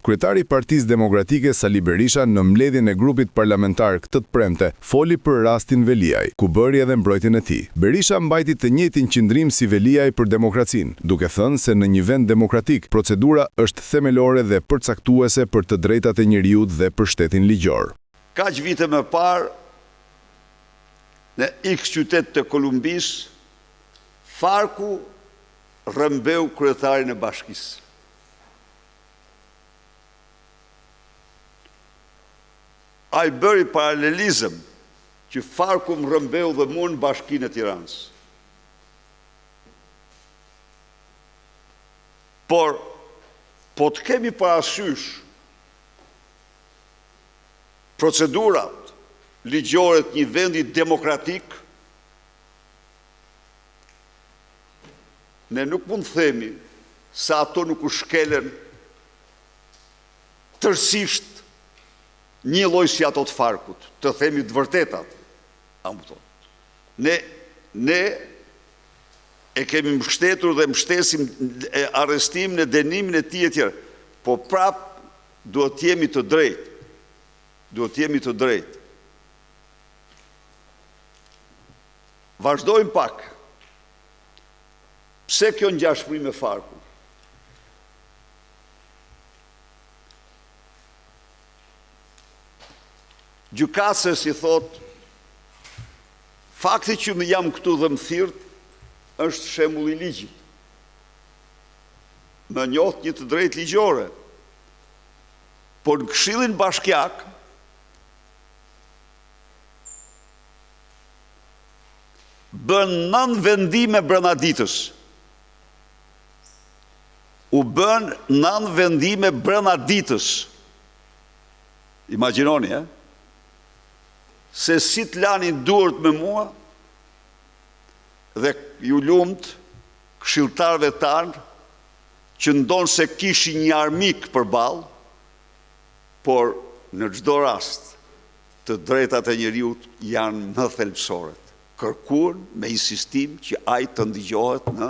Kryetari i Partisë Demokratike Sali Berisha në mbledhjen e grupit parlamentar këtë të premte foli për rastin Veliaj, ku bëri edhe mbrojtjen e tij. Berisha mbajti të njëjtin qëndrim si Veliaj për demokracinë, duke thënë se në një vend demokratik procedura është themelore dhe përcaktuese për të drejtat e njeriut dhe për shtetin ligjor. Kaq vite më parë, në X qytet të Kolumbisë, Farku rrëmbeu kryetarin e bashkisë. A i bëri paralelizëm që Farku më rrëmbeu dhe mua në bashkinë e Tiranës. Por, po të kemi parasysh procedurat ligjore të një vendi demokratik, ne nuk mund të themi se ato nuk u shkelen tërësisht një lloj si ato të Farkut, të themi të vërtetat. Ne e kemi mbështetur dhe mbështesim arrestimin e dënimin e tij etj. Po prap duhet të jemi të drejtë. Duhet të jemi të drejtë. Vazhdojmë pak. Pse kjo ngjashmëri me Farkun? Gjykatës i thot, fakti që më jam këtu dhe më thirrt është shembull i ligjit. Më njoh një të drejtë ligjore. Por në Këshillin Bashkiak bën 9 vendime brenda ditës. U bën 9 vendime brenda ditës. Imagjinoni, se si të lanin duart me mua dhe ju lumt këshilltarëve tanë që ndonë se kishin një armik përballë, por në çdo rast të drejtat e njeriut janë më thelbësore. Kërkuan me insistim që ai të ndigjohet në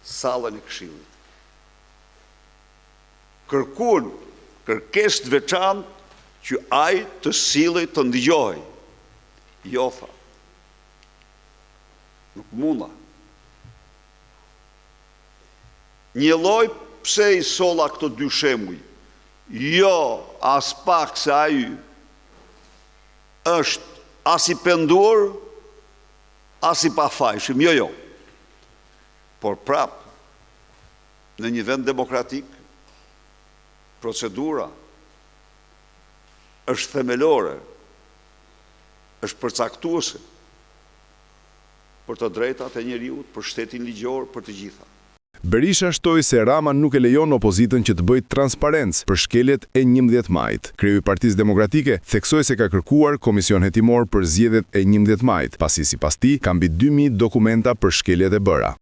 sallën e Këshillit. Kërkuan kërkesë të veçantë që ai të sillej të ndigjohej. Jo, tha. Nuk munda. Një lloj pse i solla këto dy shembuj. Jo, as pak se ai është as i penduar, as i pafajshëm. Jo. Por prap, në një vend demokratik, procedura është themelore, është përcaktuese për të drejtat e njeriut, për shtetin ligjor, për të gjitha. Berisha shtoi se Rama nuk e lejon opozitën që të bëjë transparencë për shkeljet e 11 majit. Kreu i Partisë Demokratike theksoi se ka kërkuar komision hetimor për zgjedhjet e 11 majit, pasi sipas tij ka mbi 2000 dokumenta për shkeljet e bëra.